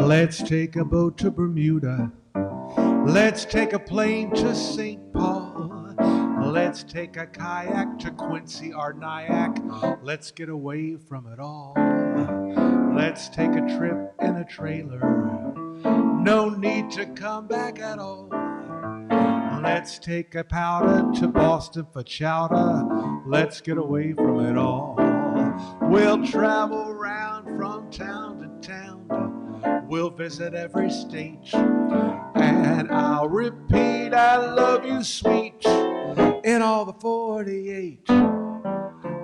Let's take a boat to Bermuda. Let's take a plane to St. Paul. Let's take a kayak to Quincy or Nyack. Let's get away from it all. Let's take a trip in a trailer. No need to come back at all. Let's take a powder to Boston for chowder. Let's get away from it all. We'll travel around from town to town. We'll visit every state. And I'll repeat, I love you, sweet, in all the 48.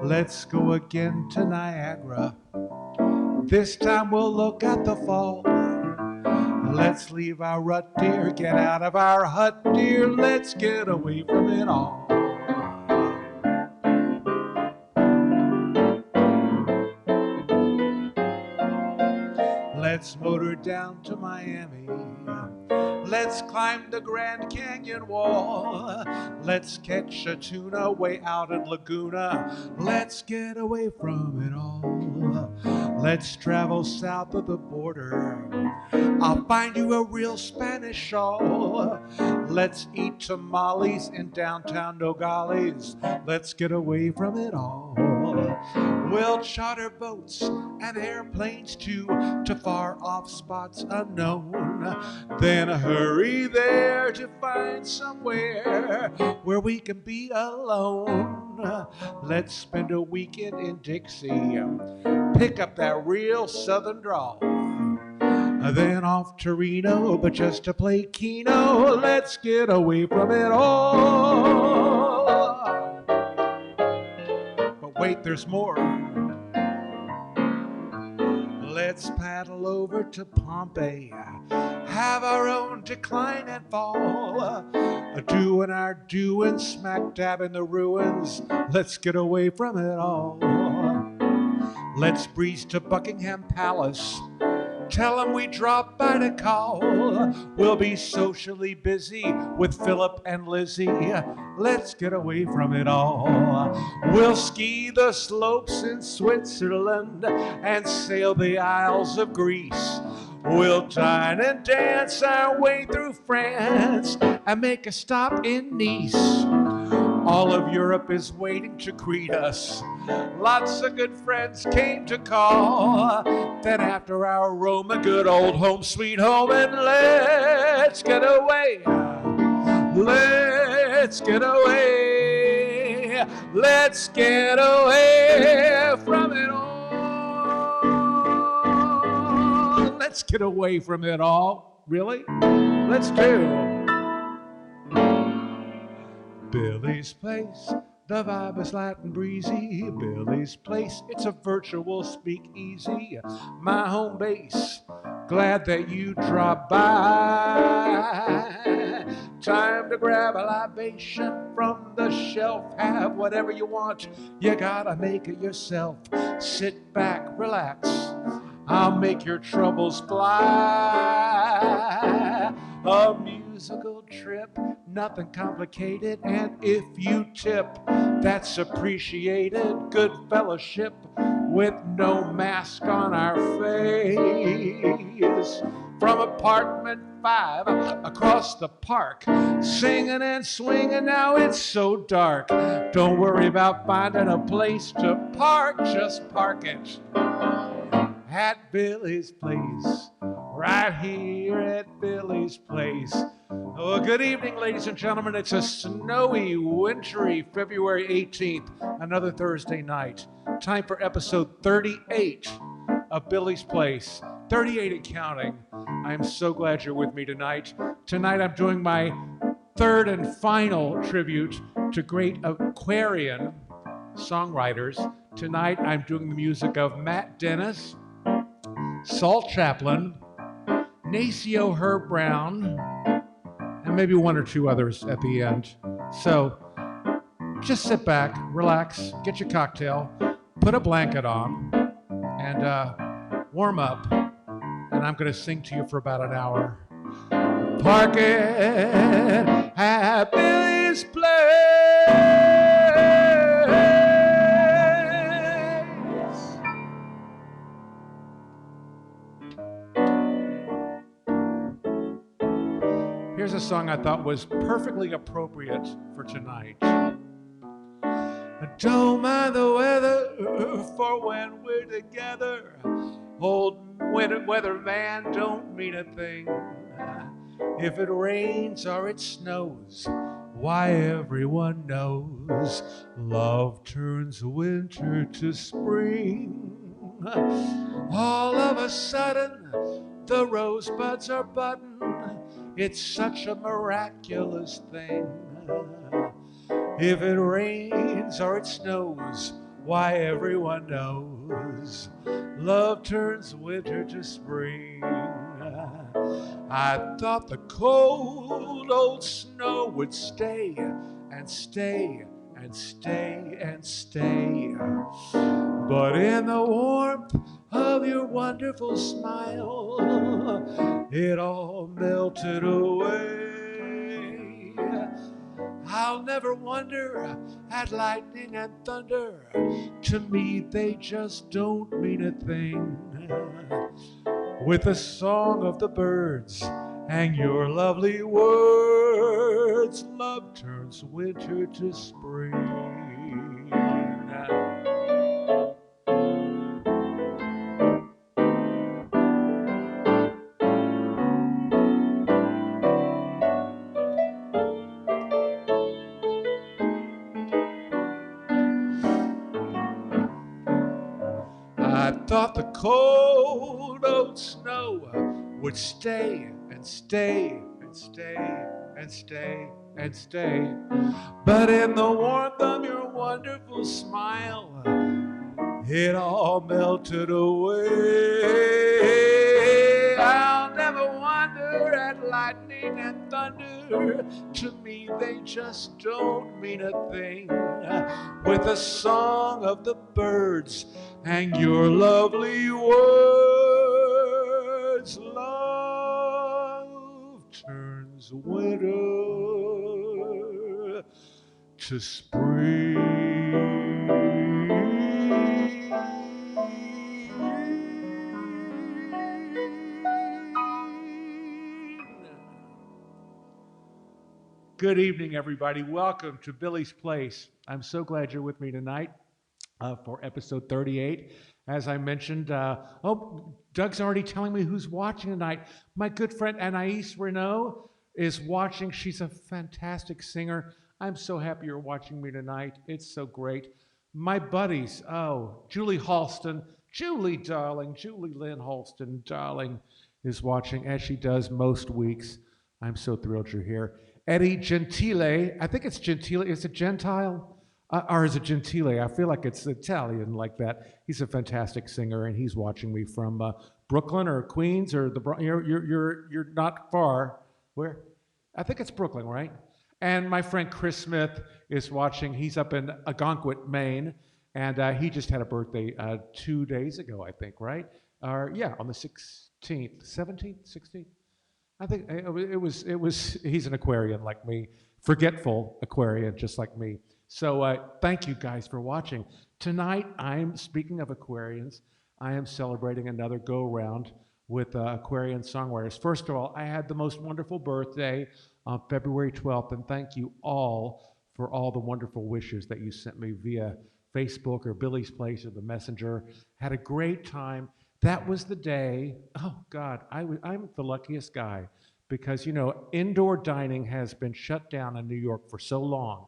Let's go again to Niagara. This time we'll look at the fall. Let's leave our rut, dear, get out of our hut, dear. Let's get away from it all. Let's motor down to Miami. Let's climb the Grand Canyon wall. Let's catch a tuna way out in Laguna. Let's get away from it all. Let's travel south of the border. I'll find you a real Spanish shawl. Let's eat tamales in downtown Nogales. Let's get away from it all. We'll charter boats and airplanes too to far off spots unknown. Then hurry there to find somewhere where we can be alone. Let's spend a weekend in Dixie. Pick up that real southern drawl. Then off to Reno, but just to play Keno. Let's get away from it all. But wait, there's more. Let's paddle over to Pompeii, have our own decline and fall, doing our doing smack dab in the ruins. Let's get away from it all. Let's breeze to Buckingham Palace, tell them we dropped by to call. We'll be socially busy with Philip and Lizzie. Let's get away from it all. We'll ski the slopes in Switzerland and sail the Isles of Greece. We'll dine and dance our way through France and make a stop in Nice. All of Europe is waiting to greet us. Lots of good friends came to call. Then after our Rome, a good old home sweet home, and let's get away. Let's get away. Let's get away from it all. Let's get away from it all. Really? Let's do Billy's Place. The vibe is light and breezy. Billy's Place, it's a virtual speakeasy. My home base, glad that you dropped by. Time to grab a libation from the shelf. Have whatever you want, you gotta make it yourself. Sit back, relax, I'll make your troubles fly. A musical trip, nothing complicated, and if you tip, that's appreciated. Good fellowship with no mask on our face. From apartment 5 across the park, singing and swinging, now it's so dark. Don't worry about finding a place to park, just park it at Billy's Place. Right here at Billy's Place. Oh, good evening, ladies and gentlemen. It's a snowy, wintry February 18th, another Thursday night. Time for episode 38 of Billy's Place. 38 and counting. I'm so glad you're with me tonight. Tonight I'm doing my third and final tribute to great Aquarian songwriters. Tonight I'm doing the music of Matt Dennis, Saul Chaplin, Nacio Herb Brown, and maybe one or two others at the end. So just sit back, relax, get your cocktail, put a blanket on, and warm up. And I'm going to sing to you for about an hour. Park it at Billy's Place. song I thought was perfectly appropriate for tonight. I don't mind the weather for when we're together. Old weatherman don't mean a thing. If it rains or it snows, why everyone knows love turns winter to spring. All of a sudden, the rosebuds are budding. It's such a miraculous thing. If it rains or it snows, why everyone knows love turns winter to spring. I thought the cold old snow would stay and stay and stay and stay. But in the warmth of your wonderful smile, it all melted away. I'll never wonder at lightning and thunder. To me, they just don't mean a thing. With the song of the birds and your lovely words, love turns winter to spring. I thought the cold old snow would stay and stay and stay and stay and stay. But in the warmth of your wonderful smile, it all melted away. I'll never wonder at lightning and thunder. To me, they just don't mean a thing. With the song of the birds and your lovely words, love turns winter to spring. Good evening, everybody. Welcome to Billy's Place. I'm so glad you're with me tonight for episode 38. As I mentioned, Doug's already telling me who's watching tonight. My good friend Anais Renault is watching. She's a fantastic singer. I'm so happy you're watching me tonight. It's so great. My buddies, Julie Halston, Julie, darling, Julie Lynn Halston, darling, is watching, as she does most weeks. I'm so thrilled you're here. Eddie Gentile, I think it's Gentile. Is it Gentile? Or is it Gentile? I feel like it's Italian like that. He's a fantastic singer, and he's watching me from Brooklyn or Queens or the you're not far. Where? I think it's Brooklyn, right? And my friend Chris Smith is watching. He's up in Algonquin, Maine, and he just had a birthday 2 days ago, I think, right? On the 16th, 17th, 16th. I think it was. He's an Aquarian like me, forgetful Aquarian just like me. So thank you guys for watching. Tonight, speaking of Aquarians, I am celebrating another go-round with Aquarian songwriters. First of all, I had the most wonderful birthday on February 12th, and thank you all for all the wonderful wishes that you sent me via Facebook or Billy's Place or the Messenger. Had a great time. That was the day, oh God, I'm the luckiest guy because, indoor dining has been shut down in New York for so long.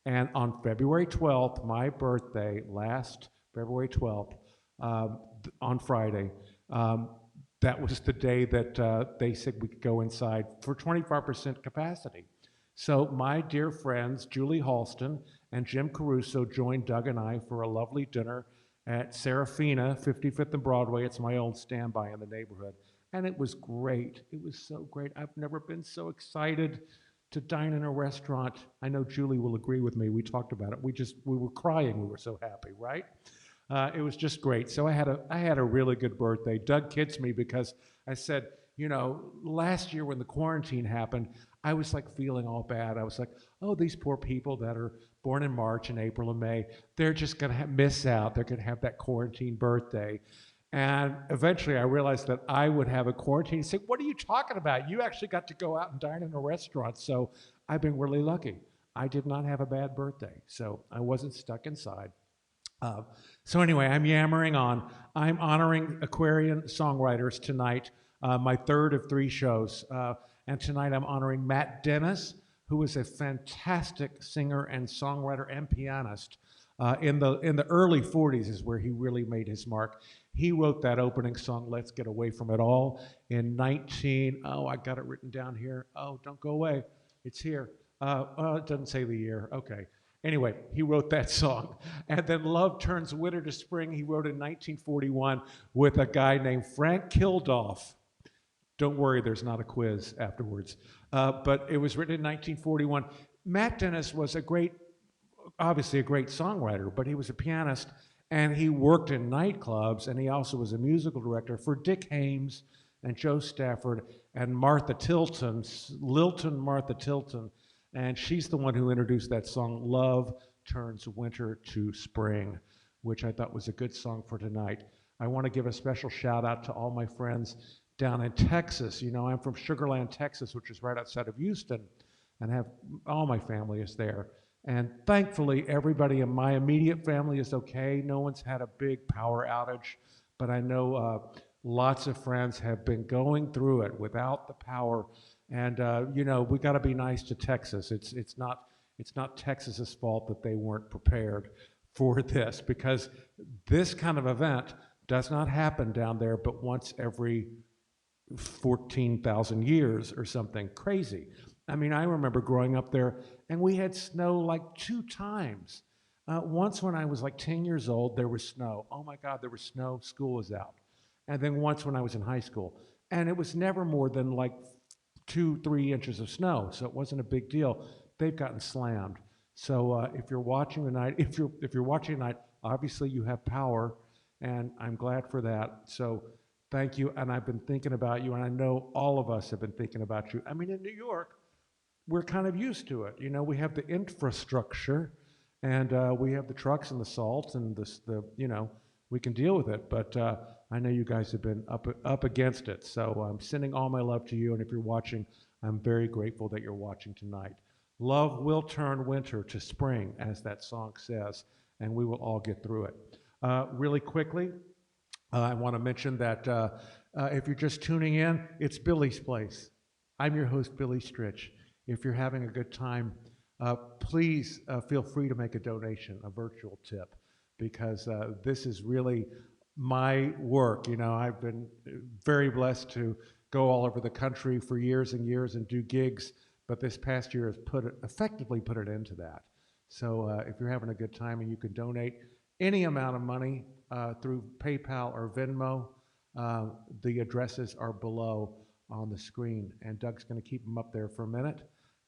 And on February 12th, my birthday, last February 12th, on Friday, that was the day that they said we could go inside for 25% capacity. So my dear friends, Julie Halston and Jim Caruso joined Doug and I for a lovely dinner at Serafina, 55th and Broadway. It's my old standby in the neighborhood. And it was great. It was so great. I've never been so excited to dine in a restaurant. I know Julie will agree with me. We talked about it. We were crying. We were so happy, right? It was just great. So I had a really good birthday. Doug kids me because I said, last year when the quarantine happened, I was like feeling all bad. I was like, oh, these poor people that are born in March and April and May, they're just going to miss out. They're going to have that quarantine birthday. And eventually I realized that I would have a quarantine. He'd say, what are you talking about? You actually got to go out and dine in a restaurant. So I've been really lucky. I did not have a bad birthday, so I wasn't stuck inside. Uh, so anyway, I'm yammering on. I'm honoring Aquarian songwriters tonight, my third of three shows. And tonight I'm honoring Matt Dennis, who is a fantastic singer and songwriter and pianist. In the early 40s is where he really made his mark. He wrote that opening song, Let's Get Away From It All, in I got it written down here. Oh, don't go away. It's here. It doesn't say the year. Okay. Anyway, he wrote that song. And then Love Turns Winter to Spring, he wrote in 1941 with a guy named Frank Kildoff. Don't worry, there's not a quiz afterwards. But it was written in 1941. Matt Dennis was obviously a great songwriter, but he was a pianist, and he worked in nightclubs, and he also was a musical director for Dick Haymes and Joe Stafford and Martha Tilton, Lilton Martha Tilton. And she's the one who introduced that song, Love Turns Winter to Spring, which I thought was a good song for tonight. I want to give a special shout out to all my friends down in Texas. You know, I'm from Sugar Land, Texas, which is right outside of Houston, and all my family is there. And thankfully, everybody in my immediate family is okay. No one's had a big power outage, but I know lots of friends have been going through it without the power. And we got to be nice to Texas. It's not Texas's fault that they weren't prepared for this, because this kind of event does not happen down there but once every 14,000 years or something crazy. I mean, I remember growing up there, and we had snow like 2 times. Once when I was like 10 years old, there was snow. Oh my God, there was snow. School was out. And then once when I was in high school, and it was never more than like 2-3 inches of snow, so it wasn't a big deal. They've gotten slammed. So if you're watching tonight, if you're watching tonight, obviously you have power, and I'm glad for that. So thank you, and I've been thinking about you, and I know all of us have been thinking about you. I mean, in New York, we're kind of used to it. You know, we have the infrastructure, and we have the trucks and the salt, and we can deal with it. But I know you guys have been up against it. So I'm sending all my love to you, and if you're watching, I'm very grateful that you're watching tonight. Love will turn winter to spring, as that song says, and we will all get through it. Really quickly, I want to mention that if you're just tuning in, it's Billy's Place. I'm your host, Billy Stritch. If you're having a good time, please feel free to make a donation, a virtual tip, because this is really my work. You know, I've been very blessed to go all over the country for years and years and do gigs, but this past year has effectively put an end to that. So if you're having a good time and you can donate any amount of money through PayPal or Venmo, the addresses are below on the screen, and Doug's going to keep them up there for a minute.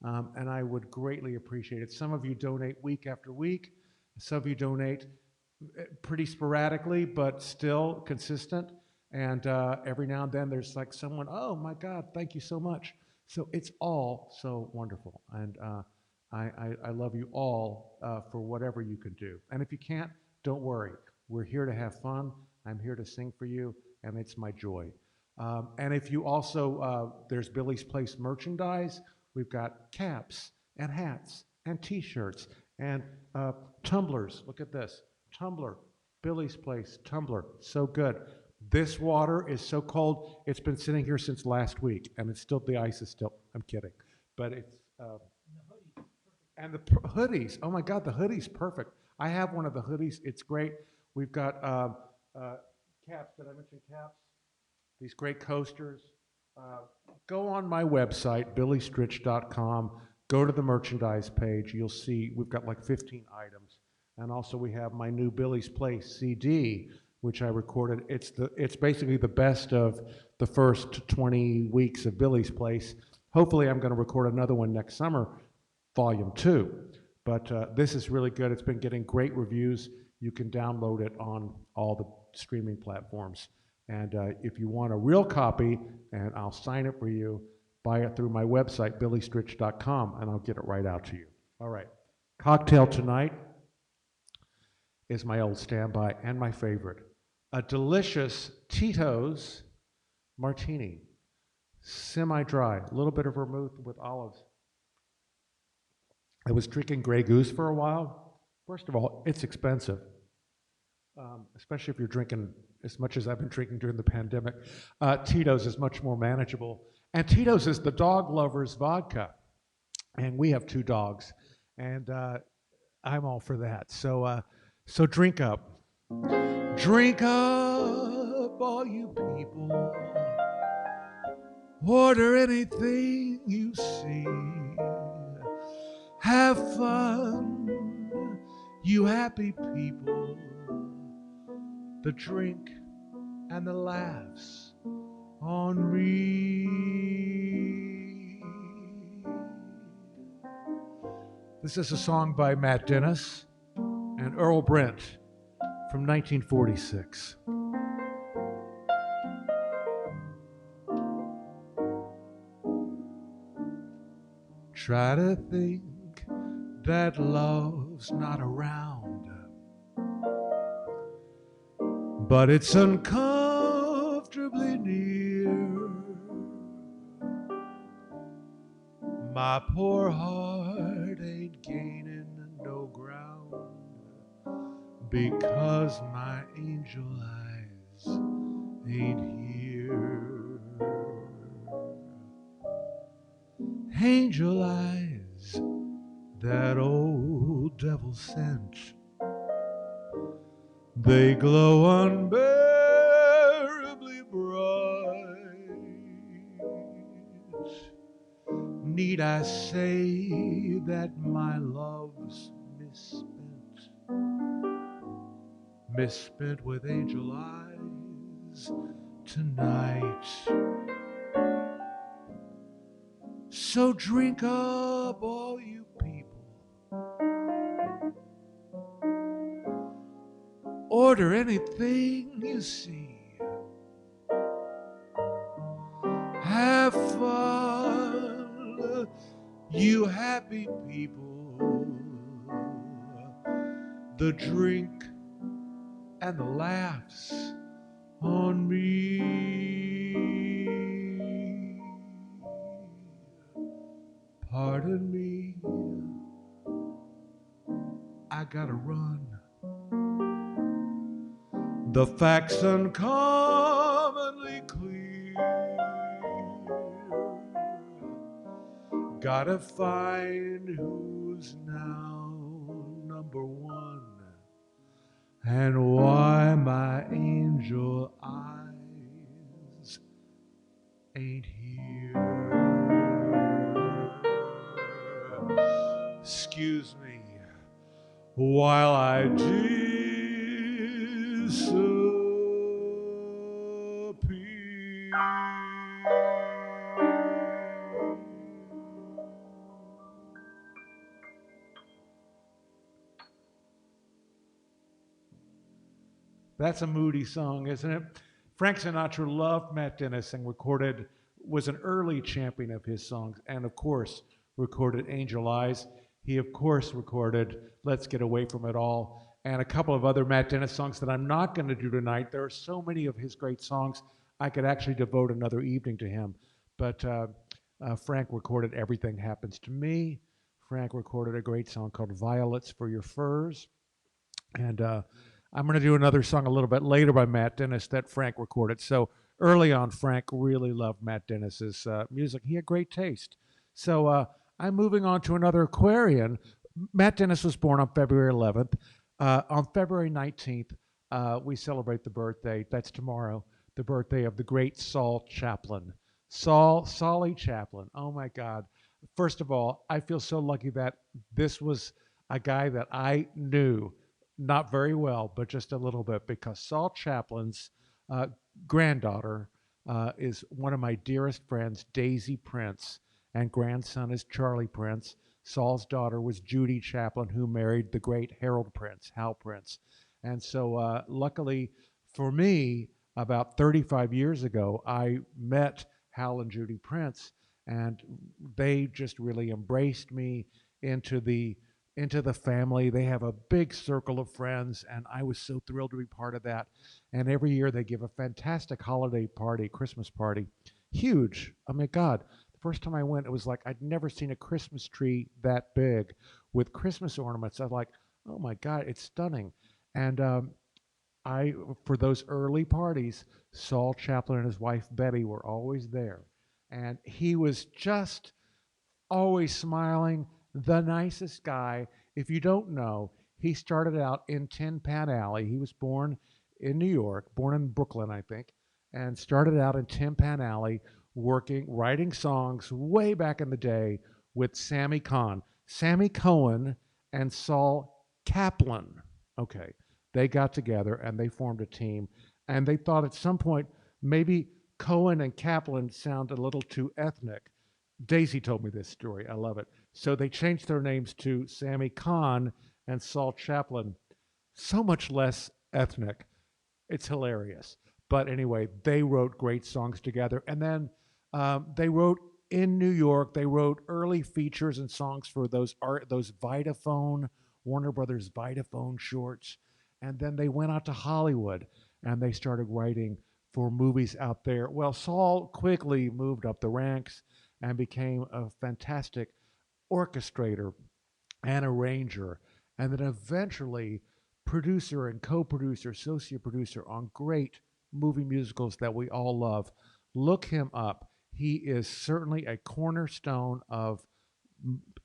And I would greatly appreciate it. Some of you donate week after week. Some of you donate pretty sporadically, but still consistent. And every now and then there's like someone, oh my God, thank you so much. So it's all so wonderful. And I love you all for whatever you can do. And if you can't, don't worry. We're here to have fun. I'm here to sing for you, and it's my joy. And if you also, there's Billy's Place merchandise. We've got caps and hats and T-shirts and tumblers. Look at this. Tumbler. Billy's Place tumbler. So good. This water is so cold. It's been sitting here since last week, and the ice is still, I'm kidding. But it's, and the hoodies. Oh my God, the hoodie's perfect. I have one of the hoodies. It's great. We've got caps. Did I mention caps? These great coasters. Go on my website, billystritch.com. Go to the merchandise page. You'll see we've got like 15 items. And also we have my new Billy's Place CD, which I recorded. It's basically the best of the first 20 weeks of Billy's Place. Hopefully I'm going to record another one next summer, volume 2. But this is really good. It's been getting great reviews. You can download it on all the streaming platforms. And if you want a real copy, and I'll sign it for you, buy it through my website, billystritch.com, and I'll get it right out to you. All right. Cocktail tonight is my old standby and my favorite. a delicious Tito's martini, semi-dry, a little bit of vermouth with olives. I was drinking Grey Goose for a while. First of all, it's expensive, especially if you're drinking as much as I've been drinking during the pandemic. Tito's is much more manageable. And Tito's is the dog lover's vodka. And we have 2 dogs. And I'm all for that. So drink up. Drink up, all you people. Order anything you see. Have fun, you happy people. The drink and the laughs on me. This is a song by Matt Dennis and Earl Brent from 1946. Try to think that love's not around, but it's uncomfortably near. My poor heart ain't gaining no ground, because my angel eyes ain't here. Angel eyes that old devil sent, they glow unbearably bright. Need I say that my love's misspent with angel eyes tonight? So drink up, all you people. Order anything you see. Have fun, you happy people. The drink and the laughs on me. Pardon me, I gotta run. The facts uncommonly clear. Gotta find who's now number 1 and why my angel eyes ain't here. Excuse me while I disappear. That's a moody song, isn't it? Frank Sinatra loved Matt Dennis and was an early champion of his songs, and of course, recorded Angel Eyes. He, of course, recorded Let's Get Away From It All, and a couple of other Matt Dennis songs that I'm not going to do tonight. There are so many of his great songs, I could actually devote another evening to him. But Frank recorded Everything Happens to Me. Frank recorded a great song called Violets for Your Furs. And I'm going to do another song a little bit later by Matt Dennis that Frank recorded. So early on, Frank really loved Matt Dennis's music. He had great taste. So I'm moving on to another Aquarian. Matt Dennis was born on February 11th. On February 19th, we celebrate the birthday, that's tomorrow, the birthday of the great Saul Chaplin. Solly Chaplin. Oh my God. First of all, I feel so lucky that this was a guy that I knew, not very well, but just a little bit, because Saul Chaplin's granddaughter is one of my dearest friends, Daisy Prince, and grandson is Charlie Prince. Saul's daughter was Judy Chaplin, who married the great Harold Prince, Hal Prince. And so luckily for me, about 35 years ago, I met Hal and Judy Prince, and they just really embraced me into the into the family. They have a big circle of friends, and I was so thrilled to be part of that. And every year they give a fantastic holiday party, Christmas party, huge. I mean, God, the first time I went, it was like I'd never seen a Christmas tree that big with Christmas ornaments. I was like, oh my God, it's stunning. And I, for those early parties, Saul Chaplin and his wife Betty were always there, and he was just always smiling, the nicest guy. If you don't know, he started out in Tin Pan Alley. He was born in New York, born in Brooklyn, I think, and started out in Tin Pan Alley writing songs way back in the day with Sammy Kahn, Sammy Cohen, and Saul Chaplin. Okay, they got together and they formed a team, and they thought at some point maybe Cohen and Chaplin sound a little too ethnic. Daisy told me this story. I love it. So they changed their names to Sammy Kahn and Saul Chaplin. So much less ethnic. It's hilarious. But anyway, they wrote great songs together. And then they wrote in New York. They wrote early features and songs for those Vitaphone, Warner Brothers Vitaphone shorts. And then they went out to Hollywood and they started writing for movies out there. Well, Saul quickly moved up the ranks and became a fantastic orchestrator and arranger, and then eventually producer and co-producer, associate producer on great movie musicals that we all love. Look him up. He is certainly a cornerstone of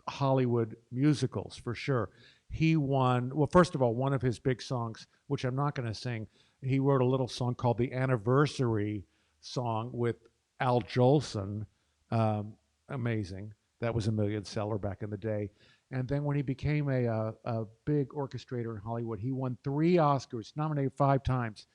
Hollywood musicals for sure. He won, well, first of all, one of his big songs, which I'm not going to sing, he wrote a little song called The Anniversary Song with Al Jolson. Amazing. That was a million seller back in the day. And then when he became a big orchestrator in Hollywood, he won 3 Oscars, nominated 5 times,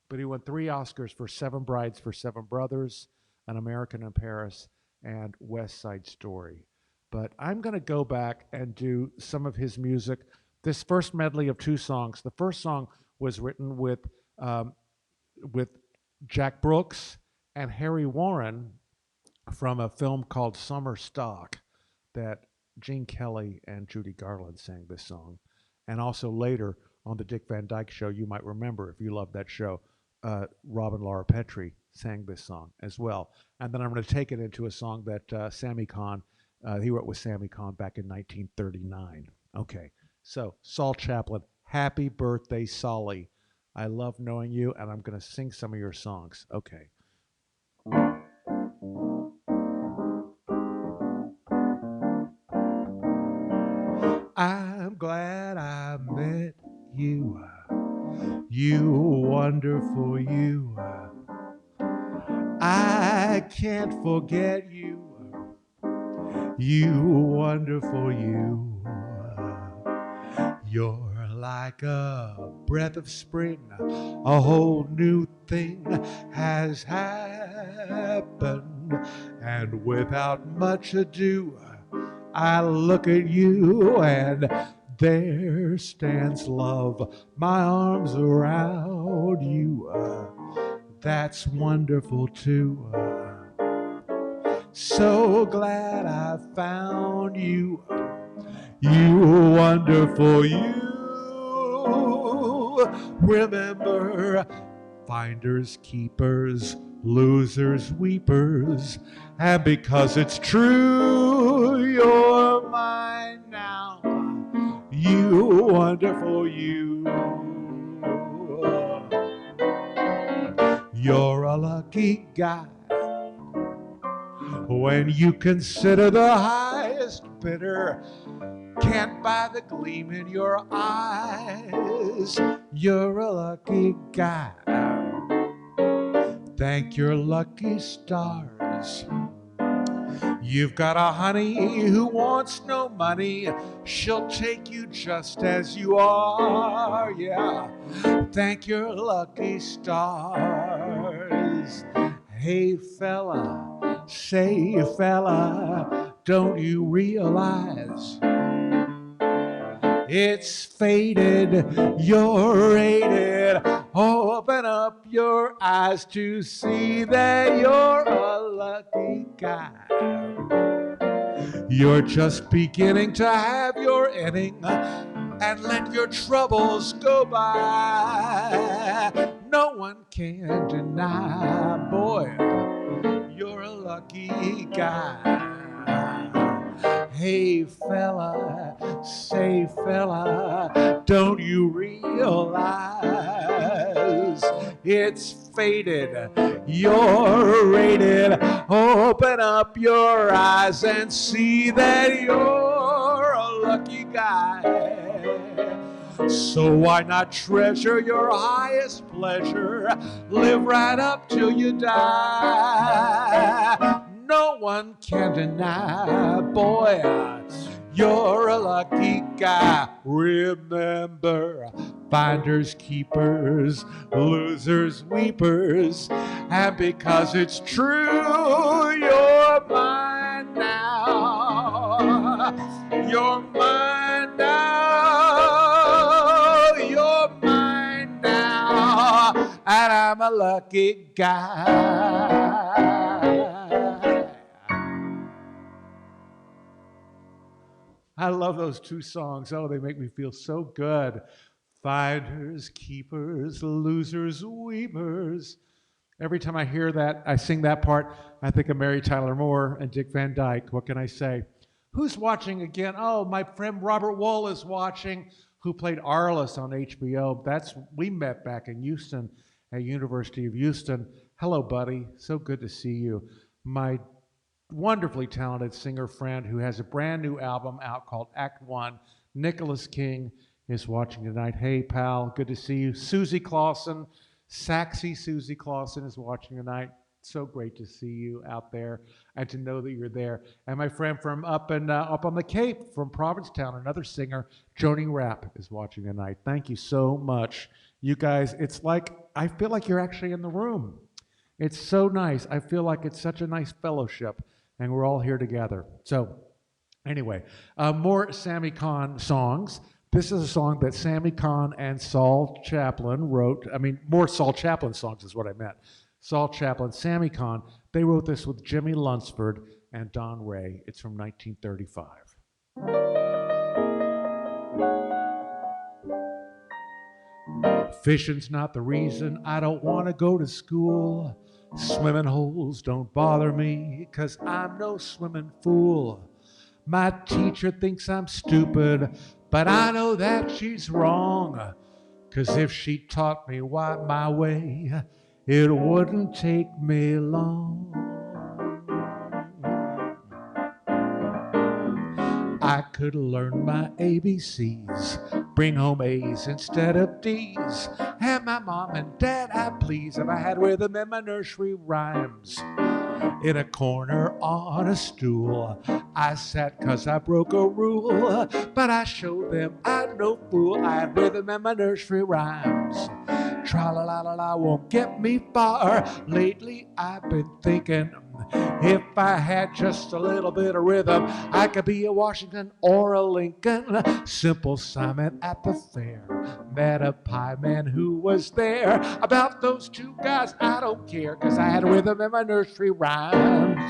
but he won 3 Oscars for Seven Brides for Seven Brothers, An American in Paris, and West Side Story. But I'm going to go back and do some of his music. This first medley of 2 songs. The first song was written with Jack Brooks and Harry Warren from a film called Summer Stock that Gene Kelly and Judy Garland sang this song. And also later on the Dick Van Dyke Show, you might remember if you loved that show, Robin Laura Petrie sang this song as well. And then I'm going to take it into a song that Sammy Kahn, he wrote with Sammy Kahn back in 1939. Okay, so Saul Chaplin, happy birthday, Solly. I love knowing you, and I'm going to sing some of your songs. Okay. I'm glad I met you, you wonderful you. I can't forget you, you wonderful you. You're like a breath of spring, a whole new thing has happened, and without much ado, I look at you and there stands love, my arms around you. That's wonderful too. So glad I found you, you wonderful you. Remember, finders, keepers, losers, weepers, and because it's true, you're mine now, you wonderful you. You're a lucky guy when you consider the highest bidder can't buy the gleam in your eyes. You're a lucky guy. Thank your lucky stars. You've got a honey who wants no money. She'll take you just as you are, yeah. Thank your lucky stars. Hey fella, say fella, don't you realize it's fated, you're rated. Open up your eyes to see that you're a lucky guy. You're just beginning to have your inning, and let your troubles go by. No one can deny, boy, you're a lucky guy. Hey fella, say fella, don't you realize it's fated, you're rated? Open up your eyes and see that you're a lucky guy. So why not treasure your highest pleasure? Live right up till you die. No one can deny, boy, you're a lucky guy. Remember, finders, keepers, losers, weepers, and because it's true, you're mine now. You're mine now. You're mine now. And I'm a lucky guy. I love those two songs. Oh, they make me feel so good. Finders, keepers, losers, weepers. Every time I hear that, I sing that part, I think of Mary Tyler Moore and Dick Van Dyke. What can I say? Who's watching again? Oh, my friend Robert Wall is watching, who played Arliss on HBO. We met back in Houston at University of Houston. Hello, buddy. So good to see you. My wonderfully talented singer friend who has a brand new album out called Act One, Nicholas King, is watching tonight. Hey, pal, good to see you. Susie Clausen, Saxy Susie Clausen is watching tonight. So great to see you out there and to know that you're there. And my friend from up on the Cape, from Provincetown, another singer, Joni Rapp, is watching tonight. Thank you so much. You guys, it's like, I feel like you're actually in the room. It's so nice. I feel like it's such a nice fellowship, and we're all here together. So anyway, more Sammy Cahn songs. This is a song that Sammy Cahn and Saul Chaplin wrote. I mean, more Saul Chaplin songs is what I meant. Saul Chaplin, Sammy Cahn, they wrote this with Jimmy Lunsford and Don Ray. It's from 1935. Fishing's not the reason I don't want to go to school. Swimming holes don't bother me, 'cause I'm no swimming fool. My teacher thinks I'm stupid, but I know that she's wrong. 'Cause if she taught me my way, it wouldn't take me long. I could learn my ABCs, bring home A's instead of D's, and my mom and dad I'd please if I had rhythm in my nursery rhymes. In a corner on a stool, I sat 'cause I broke a rule, but I showed them I'm no fool. I had rhythm in my nursery rhymes. Tra-la-la-la-la won't get me far. Lately I've been thinking, if I had just a little bit of rhythm, I could be a Washington or a Lincoln. Simple Simon at the fair met a pie man who was there. About those two guys I don't care, 'cause I had a rhythm in my nursery rhymes.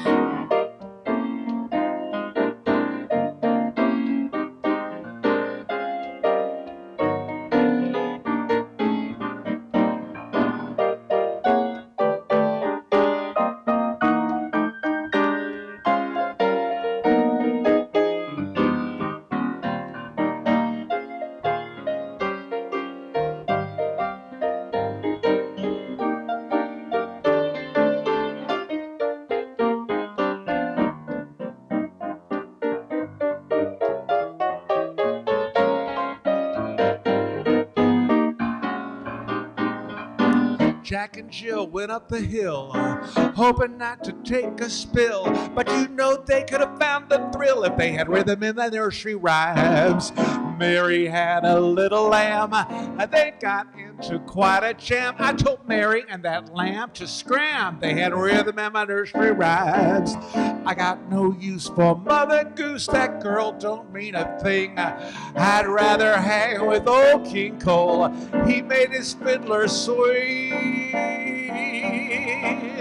Jack and Jill went up the hill, hoping not to take a spill, but you know they could have found the thrill if they had rhythm in the nursery rhymes. Mary had a little lamb, they got into quite a jam. I told Mary and that lamb to scram. They had rhythm in my nursery rhymes. I got no use for Mother Goose, that girl don't mean a thing. I'd rather hang with old King Cole, he made his fiddler swing.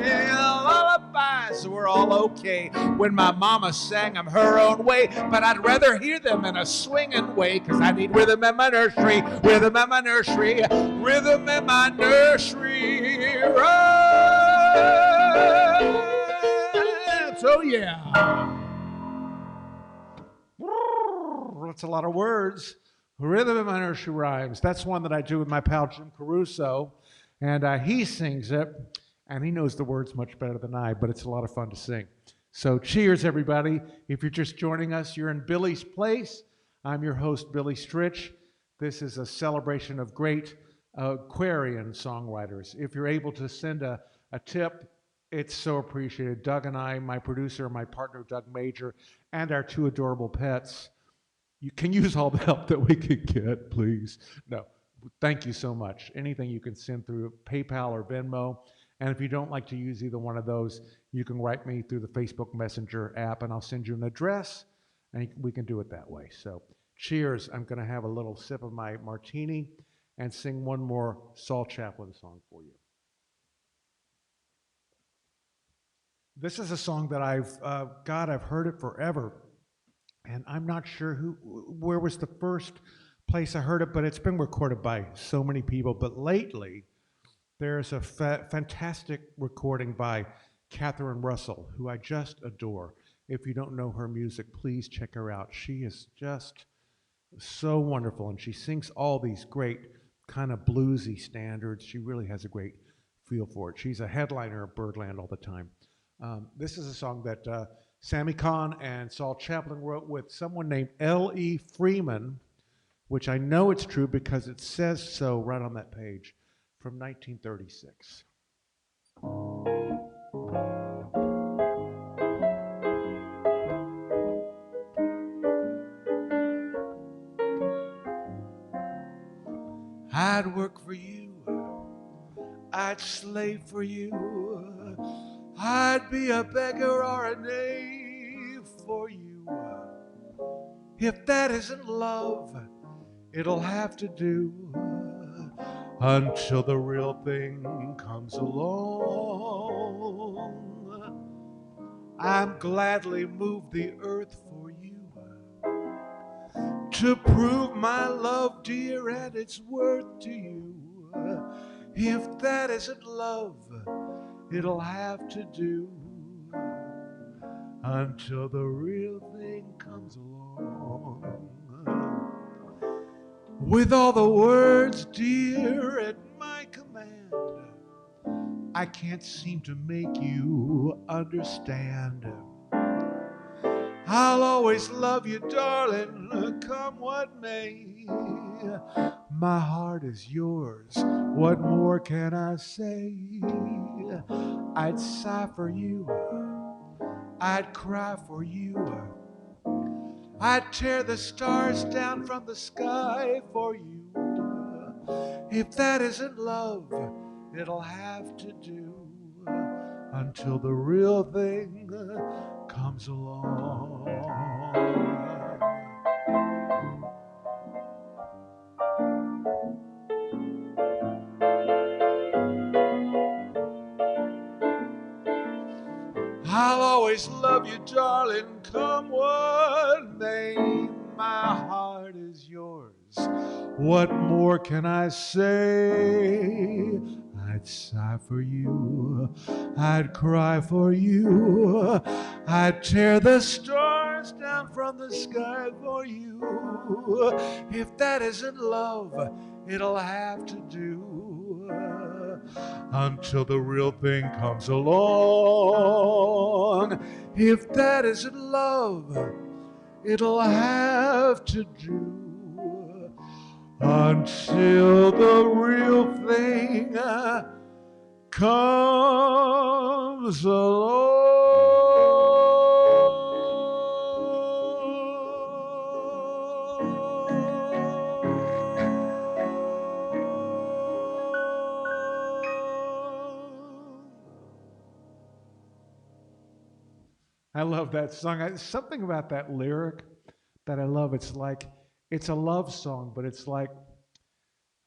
Lullaby lullabies were all okay when my mama sang them her own way, but I'd rather hear them in a swinging way, because I need rhythm in my nursery, rhythm in my nursery, rhythm in my nursery rhymes. Oh yeah. That's a lot of words. Rhythm in my nursery rhymes. That's one that I do with my pal Jim Caruso, and he sings it, and he knows the words much better than I, but it's a lot of fun to sing. So cheers, everybody. If you're just joining us, you're in Billy's Place. I'm your host, Billy Stritch. This is a celebration of great Aquarian songwriters. If you're able to send a tip, it's so appreciated. Doug and I, my producer, my partner, Doug Major, and our two adorable pets, you can use all the help that we can get, please. No, thank you so much. Anything you can send through PayPal or Venmo. And if you don't like to use either one of those, you can write me through the Facebook Messenger app, and I'll send you an address, and we can do it that way. So cheers. I'm going to have a little sip of my martini and sing one more Saul Chaplin song for you. This is a song that I've heard it forever. And I'm not sure where was the first place I heard it, but it's been recorded by so many people. But lately, there's a fantastic recording by Catherine Russell, who I just adore. If you don't know her music, please check her out. She is just so wonderful, and she sings all these great kind of bluesy standards. She really has a great feel for it. She's a headliner at Birdland all the time. This is a song that Sammy Kahn and Saul Chaplin wrote with someone named L.E. Freeman, which I know it's true because it says so right on that page, from 1936. I'd work for you, I'd slave for you, I'd be a beggar or a knave for you. If that isn't love, it'll have to do until the real thing comes along. I'm gladly move the earth for you to prove my love, dear, and its worth to you. If that isn't love, it'll have to do until the real thing comes along. With all the words, dear, at my command, I can't seem to make you understand. I'll always love you, darling, come what may. My heart is yours, what more can I say? I'd sigh for you, I'd cry for you, I'd tear the stars down from the sky for you. If that isn't love, it'll have to do until the real thing comes along. I'll always love you, darling, come what may. My heart is yours, what more can I say? I'd sigh for you, I'd cry for you, I'd tear the stars down from the sky for you. If that isn't love, it'll have to do until the real thing comes along. If that isn't love, it'll have to do until the real thing comes along. I love that song. Something about that lyric that I love. It's like, it's a love song, but it's like,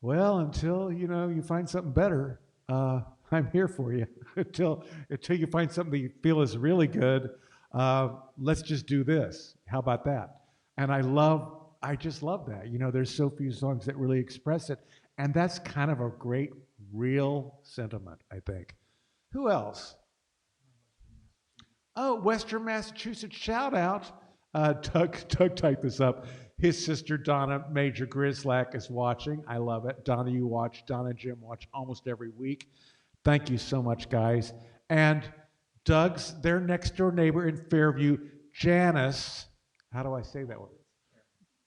well, until, you find something better, I'm here for you until you find something you feel is really good. Let's just do this. How about that? And I just love that. You know, there's so few songs that really express it, and that's kind of a great, real sentiment, I think. Who else? Oh, Western Massachusetts shout out. Doug typed this up. His sister Donna Major Grislack is watching. I love it. Donna, you watch. Donna and Jim watch almost every week. Thank you so much, guys. And Doug's their next door neighbor in Fairview, Janice. How do I say that word?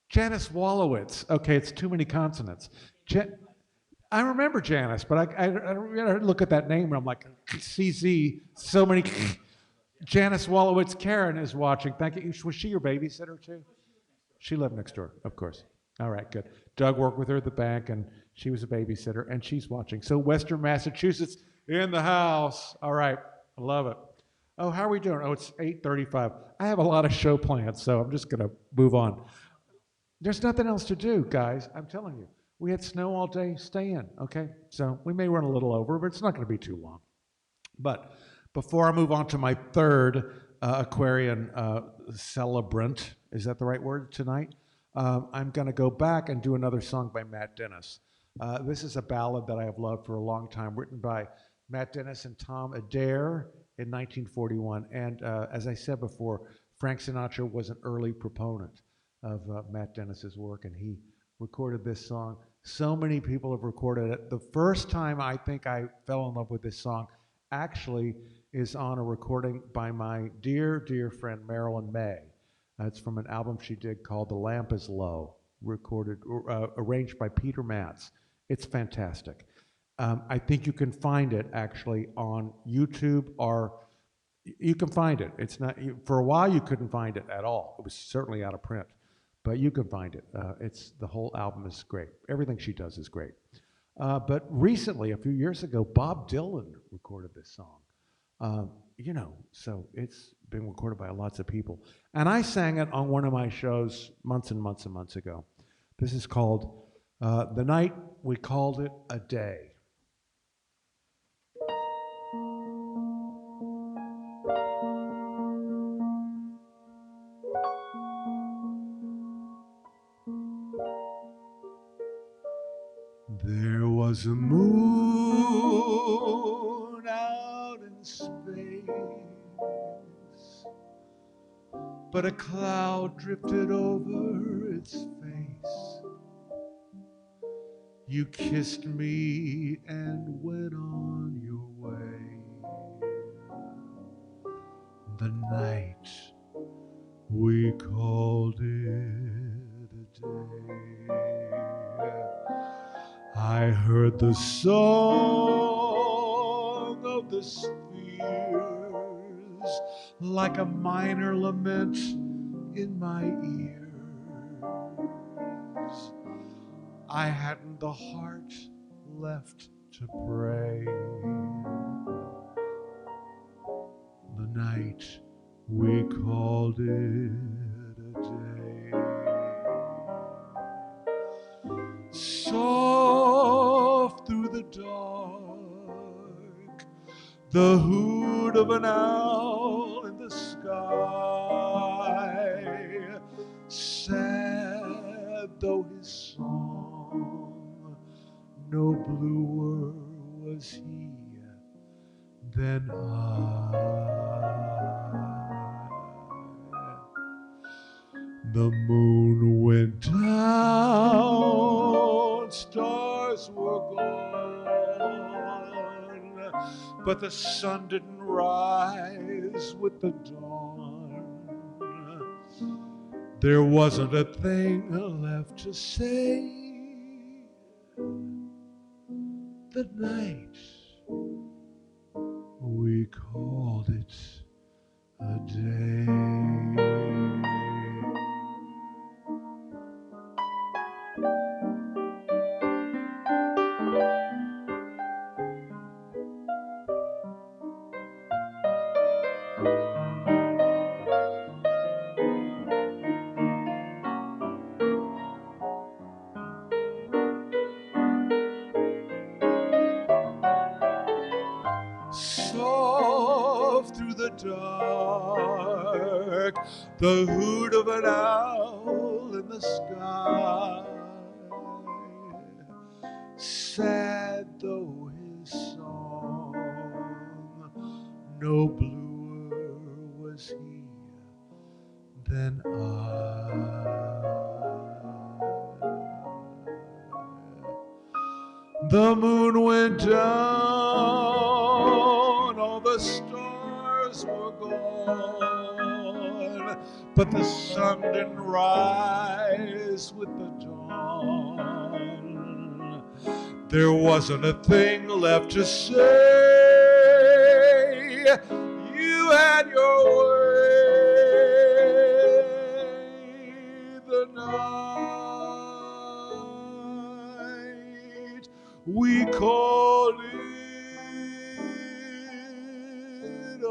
Janice Wallowitz. Okay, it's too many consonants. I remember Janice, but I look at that name and I'm like, CZ, so many. Janice Wallowitz Karen is watching. Thank you. Was she your babysitter too? She lived next door, of course. All right, good. Doug worked with her at the bank, and she was a babysitter, and she's watching. So Western Massachusetts in the house. All right, I love it. Oh, how are we doing? Oh, it's 8:35. I have a lot of show plans, so I'm just going to move on. There's nothing else to do, guys. I'm telling you. We had snow all day. Stay in, okay? So we may run a little over, but it's not going to be too long. But before I move on to my third Aquarian celebrant, is that the right word tonight? I'm going to go back and do another song by Matt Dennis. This is a ballad that I have loved for a long time, written by Matt Dennis and Tom Adair in 1941. And as I said before, Frank Sinatra was an early proponent of Matt Dennis's work, and he recorded this song. So many people have recorded it. The first time I think I fell in love with this song actually is on a recording by my dear, dear friend Marilyn May. It's from an album she did called The Lamp is Low, arranged by Peter Matz. It's fantastic. I think you can find it actually on YouTube, or you can find it. It's not, for a while you couldn't find it at all. It was certainly out of print, but you can find it. The whole album is great. Everything she does is great. But recently, a few years ago, Bob Dylan recorded this song. So it's been recorded by lots of people. And I sang it on one of my shows months and months and months ago. This is called The Night We Called It a Day. There was a moon out in space, but a cloud drifted over its face. You kissed me and went on your way. The night we called it a day. I heard the song of the spheres like a minor lament in my ears. I hadn't the heart left to pray. The night we called it a day. Soft through the dark, the hoot of an owl in the sky, sad though his song, no bluer was he than I. The moon went down, stars were gone, but the sun didn't rise with the dawn. There wasn't a thing left to say. The night we called it a day. dark, the hoot of an owl in the sky. Sad though his song, no bluer was he than I. The moon went down, all the stars were gone, but the sun didn't rise with the dawn. There wasn't a thing left to say. You had your way the night we called it a day.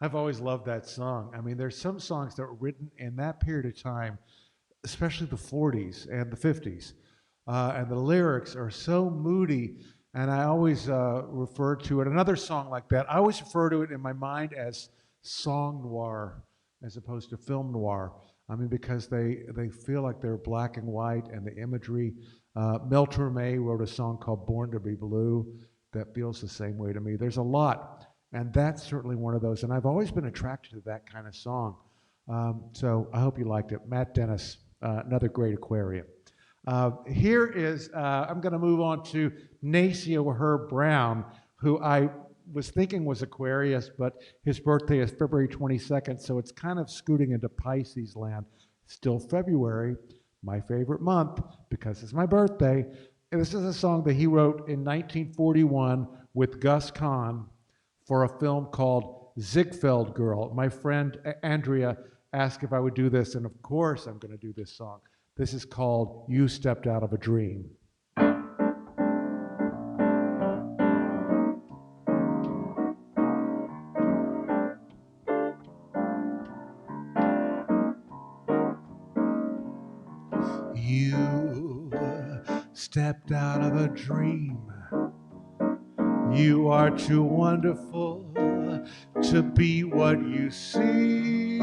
I've always loved that song. I mean, there's some songs that were written in that period of time, especially the 40s and the 50s. And the lyrics are so moody. And I always refer to it, another song like that, I always refer to it in my mind as song noir as opposed to film noir. I mean, because they feel like they're black and white and the imagery. Mel Torme wrote a song called Born to Be Blue that feels the same way to me. There's a lot. And that's certainly one of those. And I've always been attracted to that kind of song. So I hope you liked it. Matt Dennis, another great Aquarian. Here is, I'm going to move on to Nacio Herb Brown, who I was thinking was Aquarius, but his birthday is February 22nd, so it's kind of scooting into Pisces land. Still February, my favorite month, because it's my birthday. And this is a song that he wrote in 1941 with Gus Kahn for a film called Ziegfeld Girl. My friend Andrea asked if I would do this, and of course I'm going to do this song. This is called You Stepped Out of a Dream. You stepped out of a dream. You are too wonderful to be what you seem.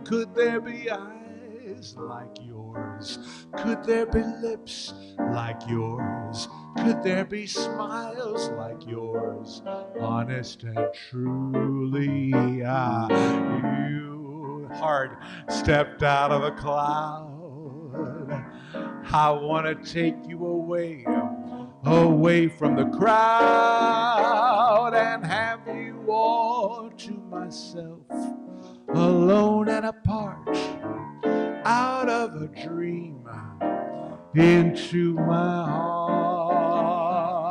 Could there be eyes like yours? Could there be lips like yours? Could there be smiles like yours? Honest and truly, you hard stepped out of a cloud. I want to take you away from the crowd and have you all to myself, alone and apart, out of a dream, into my heart.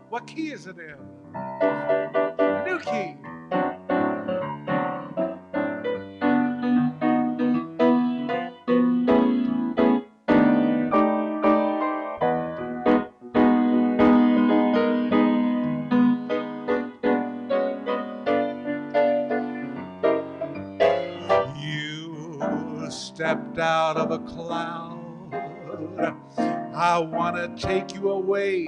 What key is it in? A new key. Stepped out of a cloud. I want to take you away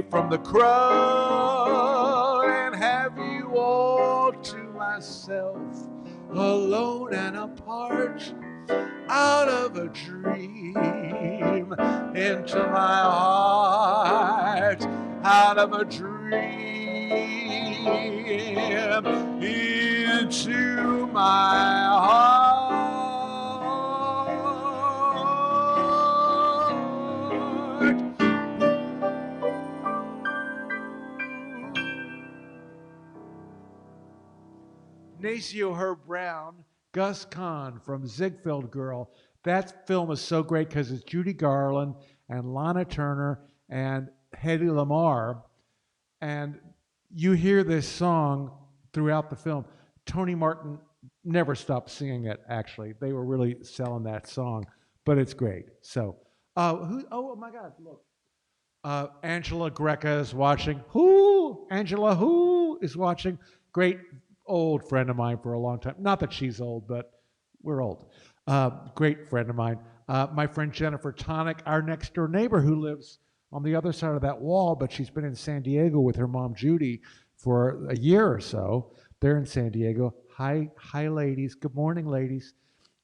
from the crowd and have you all to myself, alone and apart, out of a dream, into my heart, out of a dream, into my heart. Nacio Herb Brown, Gus Kahn from Ziegfeld Girl. That film is so great because it's Judy Garland and Lana Turner and Hedy Lamarr. And you hear this song throughout the film. Tony Martin never stopped singing it, actually. They were really selling that song, but it's great. So, oh my God, look. Angela Greca is watching. Angela who is watching. Great old friend of mine for a long time. Not that she's old, but we're old. Great friend of mine. My friend Jennifer Tonic, our next door neighbor who lives on the other side of that wall, but she's been in San Diego with her mom Judy for a year or so. They're in San Diego. Hi, ladies. Good morning, ladies.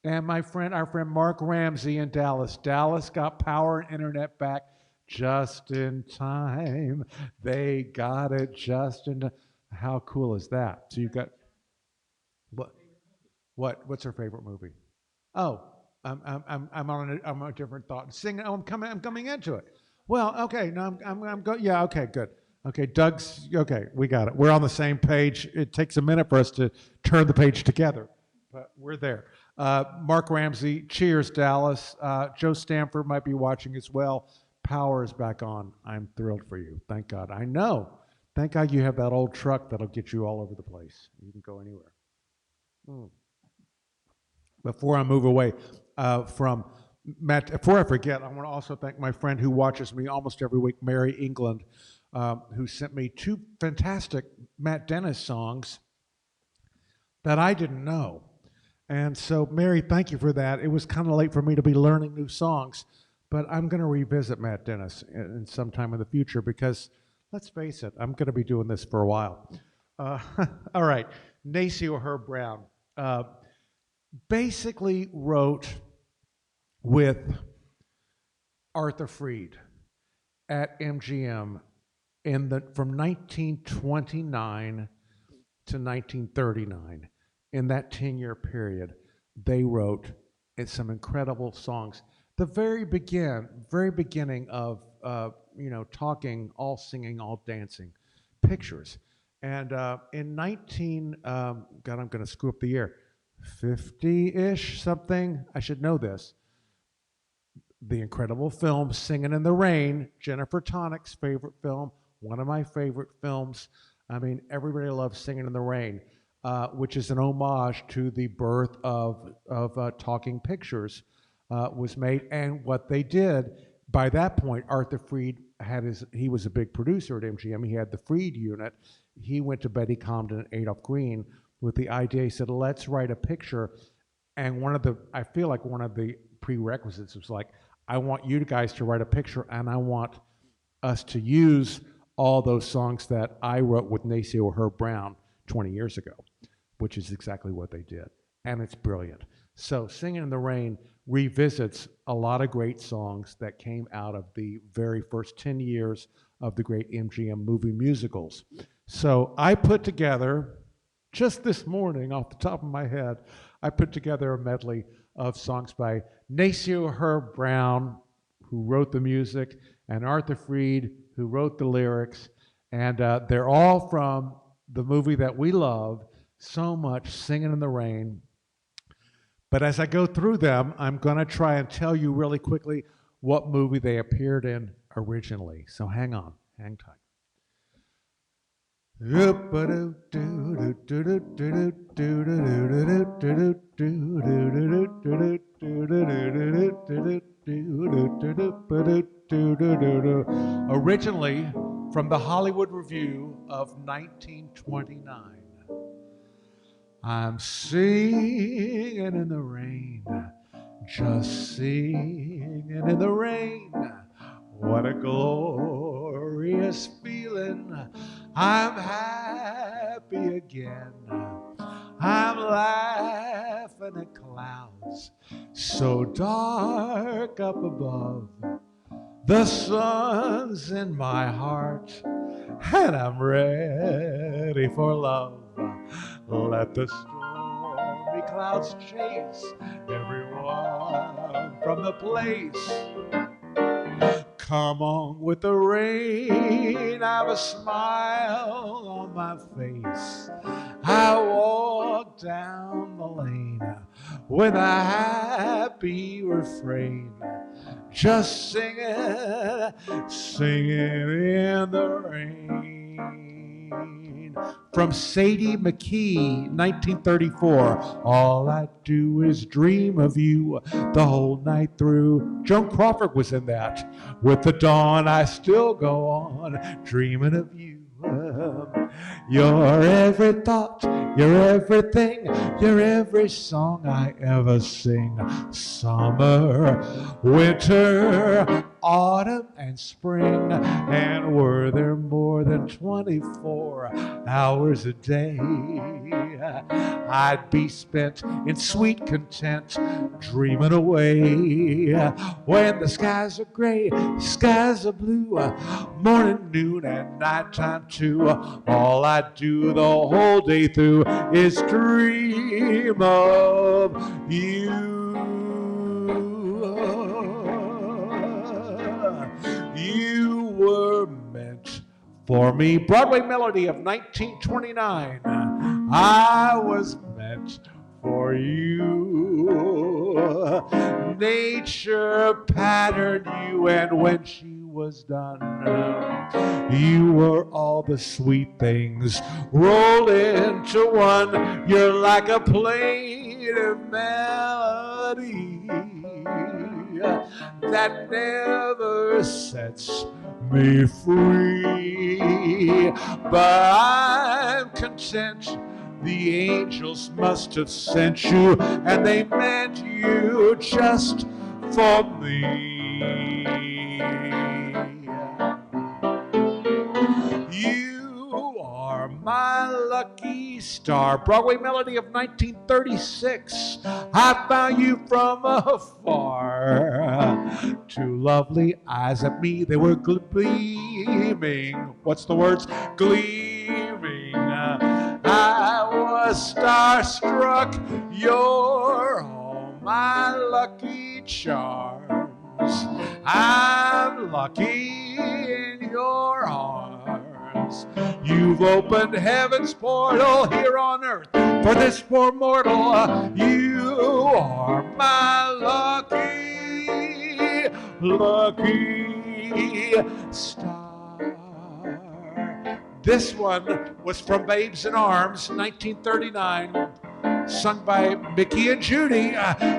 And our friend Mark Ramsey in Dallas. Dallas got power and internet back just in time. They got it just in. How cool is that? So you've got what? What's her favorite movie? Oh, I'm on a different thought. Sing. Oh, I'm coming into it. Well, okay. No, I'm go. Yeah. Okay. Good. Okay. Doug's. Okay. We got it. We're on the same page. It takes a minute for us to turn the page together, but we're there. Mark Ramsey. Cheers, Dallas. Joe Stanford might be watching as well. Power is back on. I'm thrilled for you. Thank God. I know. Thank God you have that old truck that'll get you all over the place. You can go anywhere. Mm. Before I move away from Matt, before I forget, I want to also thank my friend who watches me almost every week, Mary England, who sent me 2 fantastic Matt Dennis songs that I didn't know. And so, Mary, thank you for that. It was kind of late for me to be learning new songs, but I'm going to revisit Matt Dennis in sometime in the future because, let's face it, I'm going to be doing this for a while. All right, Nacio Herb Brown. Basically wrote with Arthur Freed at MGM from 1929 to 1939. In that 10-year period, they wrote some incredible songs. The very beginning of talking, all singing, all dancing, pictures. And in God, I'm going to screw up the year. 50-ish something. I should know this. The incredible film Singing in the Rain, Jennifer Tonic's favorite film, one of my favorite films. I mean, everybody loves Singing in the Rain, which is an homage to the birth of talking pictures, was made. And what they did, by that point, Arthur Freed he was a big producer at MGM. He had the Freed unit. He went to Betty Comden and Adolph Green with the idea. He said, let's write a picture. And I feel like one of the prerequisites was like, I want you guys to write a picture and I want us to use all those songs that I wrote with Nacio Herb Brown 20 years ago, which is exactly what they did. And it's brilliant. So Singing in the Rain revisits a lot of great songs that came out of the very first 10 years of the great MGM movie musicals. So I put together, just this morning, off the top of my head, I put together a medley of songs by Nacio Herb Brown, who wrote the music, and Arthur Freed, who wrote the lyrics. And they're all from the movie that we love so much, Singing in the Rain. But as I go through them, I'm going to try and tell you really quickly what movie they appeared in originally. So hang on, hang tight. Originally from the Hollywood Review of 1929. I'm singing in the rain, just singing in the rain. What a glorious feeling. I'm happy again. I'm laughing at clouds so dark up above. The sun's in my heart and I'm ready for love. Let the stormy clouds chase everyone from the place. Come on with the rain, I have a smile on my face. I walk down the lane with a happy refrain, just singing, singing in the rain. From Sadie McKee, 1934. All I do is dream of you the whole night through. Joan Crawford was in that. With the dawn, I still go on dreaming of you. You're every thought, you're everything, you're every song I ever sing. Summer, winter, autumn, and spring. And were there more than 24 hours a day, I'd be spent in sweet content, dreaming away. When the skies are gray, skies are blue, morning, noon, and nighttime too. All I do the whole day through is dream of you. You were meant for me. Broadway melody of 1929. I was meant for you. Nature patterned you, and when she was done, you were all the sweet things rolled into one. You're like a plaintive melody that never sets me free. But I'm content. The angels must have sent you, and they meant you just for me. You are my lucky star. Broadway melody of 1936. I found you from afar. Two lovely eyes at me, they were gleaming. What's the words? Gleaming. I was starstruck. You're all my lucky charms. I'm lucky in your arms. You've opened heaven's portal here on earth for this poor mortal. You are my lucky star. This one was from Babes in Arms, 1939, sung by Mickey and Judy.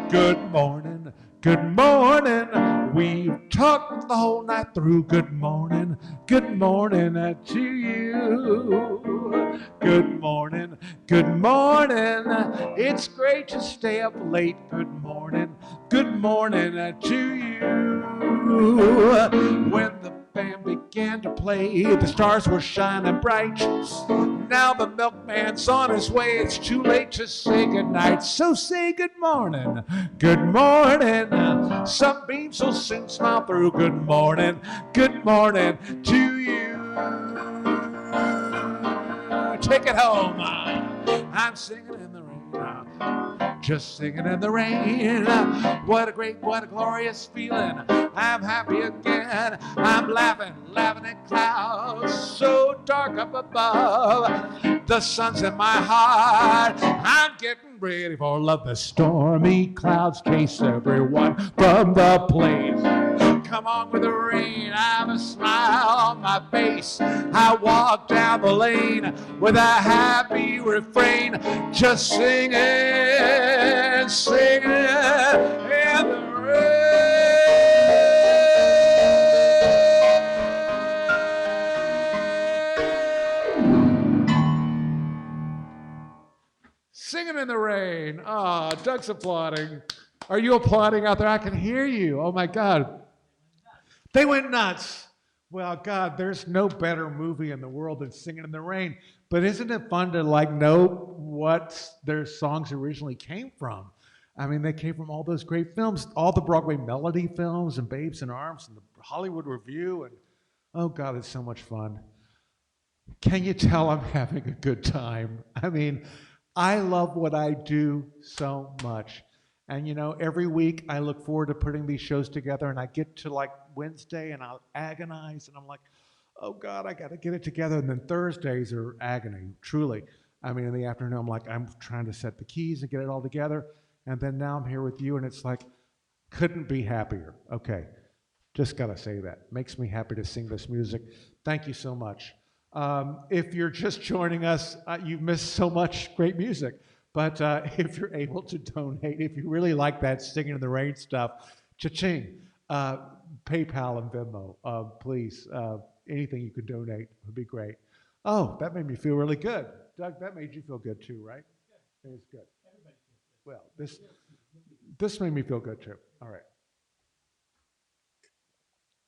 Good morning, good morning. We've talked the whole night through. Good morning to you. Good morning, good morning. It's great to stay up late. Good morning to you. When the band began to play, the stars were shining bright. Now the milkman's on his way. It's too late to say goodnight. So say good morning. Some beams will soon smile through. Good morning to you. Take it home. I'm singing in the rain. Just singing in the rain. What a glorious feeling. I'm happy again. I'm laughing at clouds so dark up above. The sun's in my heart. I'm getting ready for love. The stormy clouds chase everyone from the place. Come on with the rain. I have a smile on my face. I walk down the lane with a happy refrain, just singing in the rain. Singing in the rain. Ah, Doug's applauding. Are you applauding out there? I can hear you. Oh my God. They went nuts. Well, God, there's no better movie in the world than Singing in the Rain. But isn't it fun to know what their songs originally came from? I mean, they came from all those great films, all the Broadway melody films and Babes in Arms and the Hollywood Review. And oh God, it's so much fun. Can you tell I'm having a good time? I mean, I love what I do so much. And every week I look forward to putting these shows together, and I get to Wednesday and I'll agonize, and I'm like, oh God, I got to get it together. And then Thursdays are agony, truly. I mean, in the afternoon, I'm trying to set the keys and get it all together. And then now I'm here with you, and it's couldn't be happier. Okay, just got to say that. Makes me happy to sing this music. Thank you so much. If you're just joining us, you've missed so much great music. But if you're able to donate, if you really like that singing in the rain stuff, cha-ching, PayPal and Venmo, please. Anything you could donate would be great. Oh, that made me feel really good. Doug, that made you feel good too, right? It was good. Well, this made me feel good too. All right.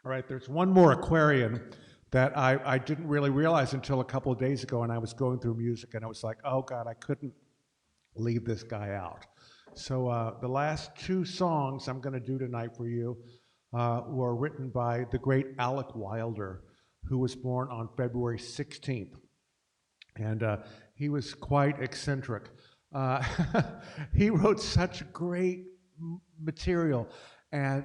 All right, there's one more Aquarian that I didn't really realize until a couple of days ago, and I was going through music, and I was like, oh God, I couldn't leave this guy out. So the last two songs I'm going to do tonight for you were written by the great Alec Wilder, who was born on February 16th. And he was quite eccentric. Uh, he wrote such great material. And,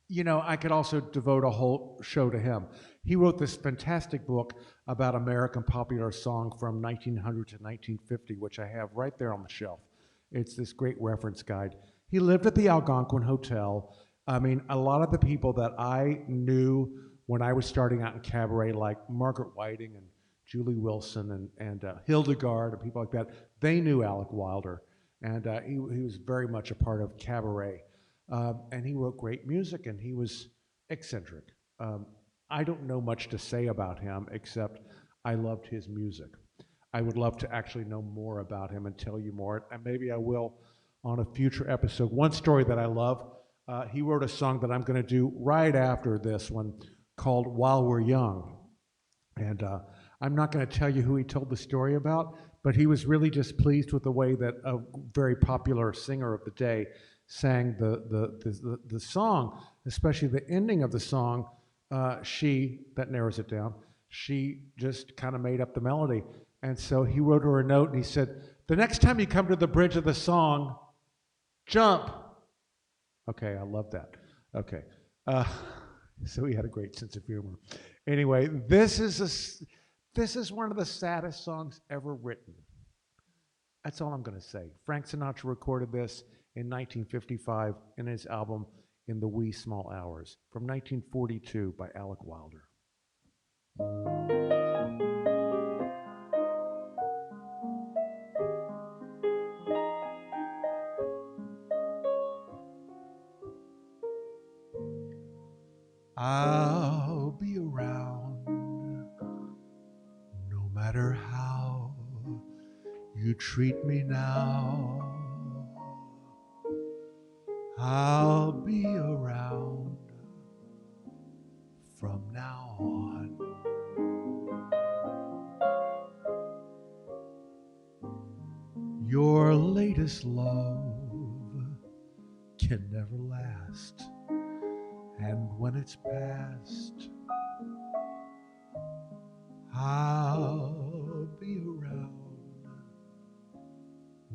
you know, I could also devote a whole show to him. He wrote this fantastic book about American popular song from 1900 to 1950, which I have right there on the shelf. It's this great reference guide. He lived at the Algonquin Hotel. I mean, a lot of the people that I knew when I was starting out in cabaret, like Margaret Whiting and Julie Wilson and Hildegard and people like that, they knew Alec Wilder. And he was very much a part of cabaret. And he wrote great music, and he was eccentric. I don't know much to say about him, except I loved his music. I would love to actually know more about him and tell you more, and maybe I will on a future episode. One story that I love, he wrote a song that I'm going to do right after this one called While We're Young. And I'm not going to tell you who he told the story about, but he was really just pleased with the way that a very popular singer of the day sang the song, especially the ending of the song. That narrows it down, she just kind of made up the melody. And so he wrote her a note and he said, the next time you come to the bridge of the song, jump. Okay, I love that. Okay. So he had a great sense of humor. Anyway, this is one of the saddest songs ever written. That's all I'm going to say. Frank Sinatra recorded this in 1955 in his album In the Wee Small Hours from 1942 by Alec Wilder. I'll be around no matter how you treat me now. I'll be around from now on. Your latest love can never last, and when it's past, I'll be around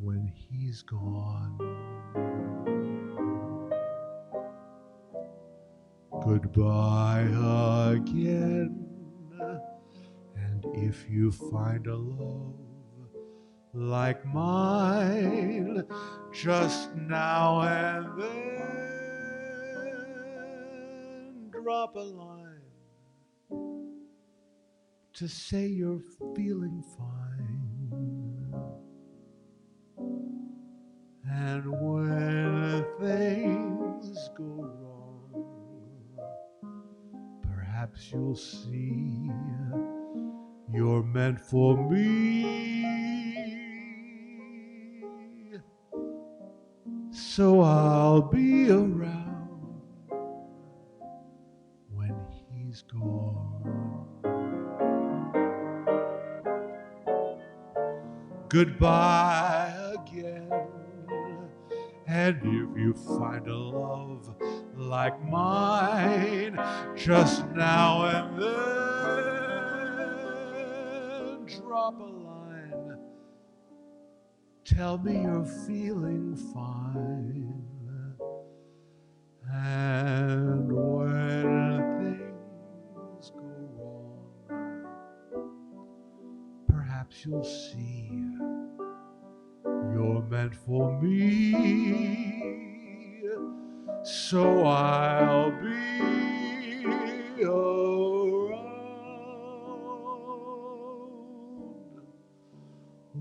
when he's gone. Goodbye again, and if you find a love like mine, just now and then drop a line to say you're feeling fine. And when things go wrong, perhaps you'll see you're meant for me. So I'll be around when he's gone. Goodbye again, and if you find a love like mine, just now and then drop a line. Tell me you're feeling fine. And when things go wrong, perhaps you'll see you're meant for me. So I'll be around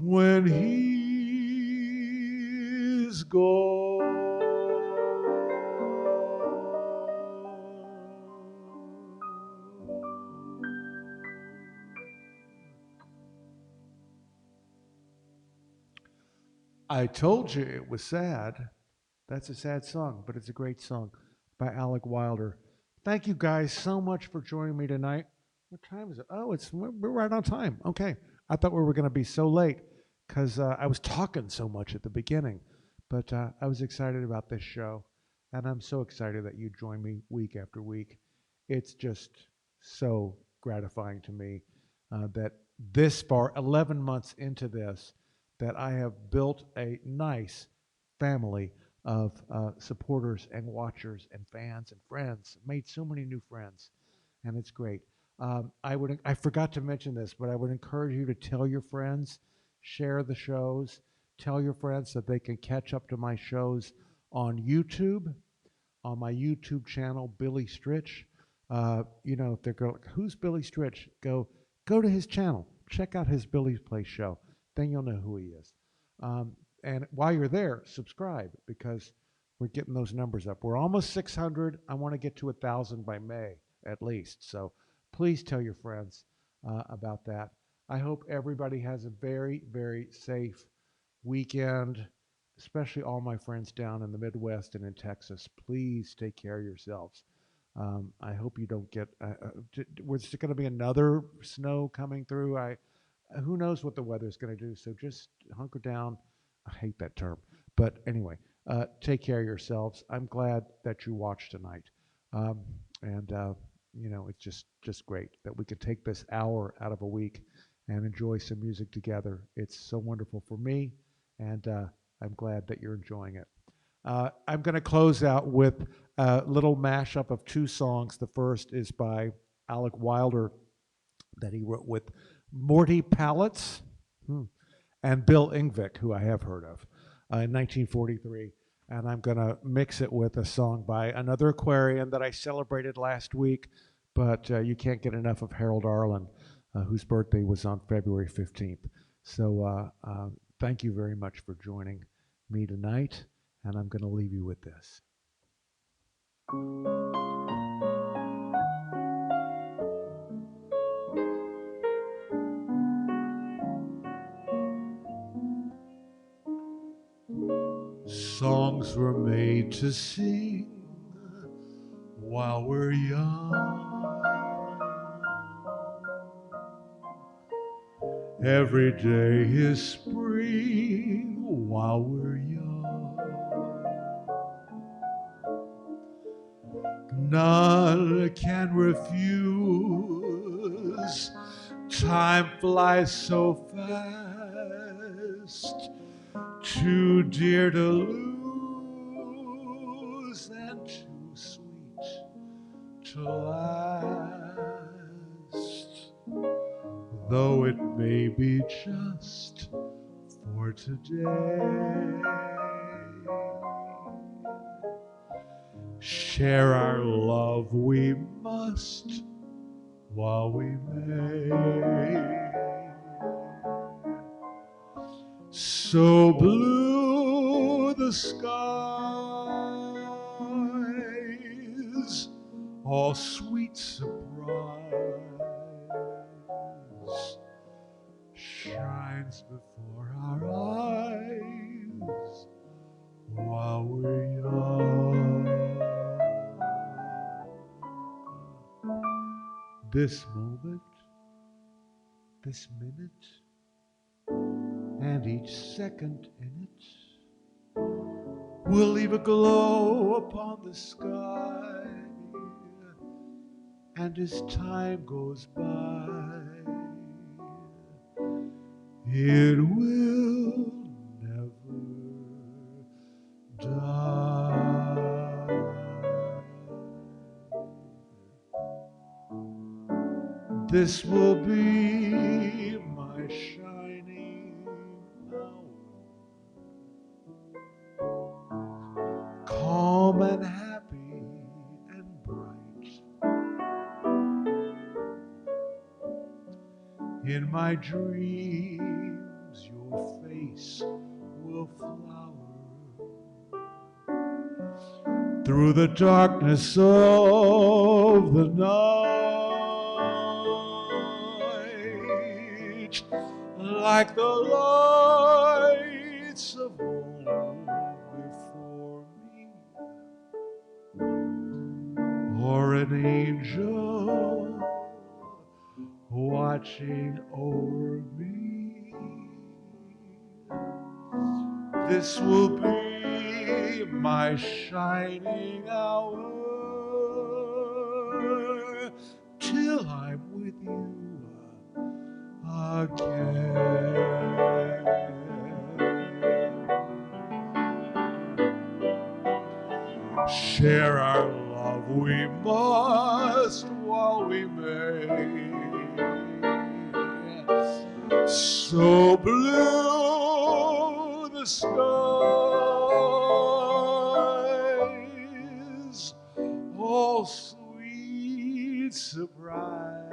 when he's gone. I told you it was sad. That's a sad song, but it's a great song by Alec Wilder. Thank you guys so much for joining me tonight. What time is it? Oh, we're right on time. Okay. I thought we were going to be so late because I was talking so much at the beginning, but I was excited about this show, and I'm so excited that you join me week after week. It's just so gratifying to me that this far, 11 months into this, that I have built a nice family of supporters and watchers and fans and friends. Made so many new friends, and it's great. I forgot to mention this, but I would encourage you to tell your friends, share the shows, tell your friends that they can catch up to my shows on YouTube, on my YouTube channel, Billy Stritch. If they're going, who's Billy Stritch? Go to his channel, check out his Billy's Place show. Then you'll know who he is. And while you're there, subscribe because we're getting those numbers up. We're almost 600. I want to get to 1,000 by May at least. So please tell your friends about that. I hope everybody has a very, very safe weekend, especially all my friends down in the Midwest and in Texas. Please take care of yourselves. I hope you don't get. Was there going to be another snow coming through? Who knows what the weather's going to do? So just hunker down. I hate that term, but anyway, take care of yourselves. I'm glad that you watched tonight, and it's just great that we could take this hour out of a week and enjoy some music together. It's so wonderful for me, and I'm glad that you're enjoying it. I'm going to close out with a little mashup of two songs. The first is by Alec Wilder that he wrote with Morty Pallets and Bill Ingvik, who I have heard of, in 1943. And I'm going to mix it with a song by another Aquarian that I celebrated last week, but you can't get enough of Harold Arlen, whose birthday was on February 15th. So thank you very much for joining me tonight, and I'm going to leave you with this. Songs were made to sing while we're young. Every day is spring while we're young. None can refuse. Time flies so fast, too dear to lose and too sweet to last. Though it may be just for today, share our love we must while we may. So blue the skies, all sweet surprise shines before our eyes while we're young. This moment, this minute, and each second in it will leave a glow upon the sky, and as time goes by, it will never die. This will be my shining hour, calm and happy and bright. In my dreams you'll peace will flower through the darkness of the night, like the lights of home before me, or an angel watching over me. This will be my shining hour till I'm with you again. Share our love we must while we may. So blue the skies, all sweet surprise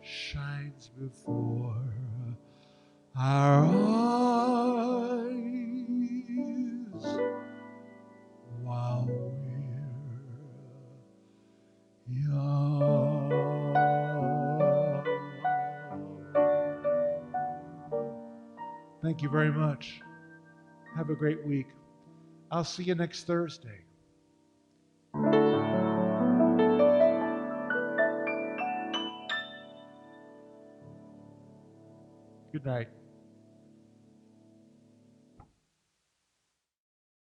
shines before our eyes while we're young. Thank you very much. Have a great week. I'll see you next Thursday. Good night.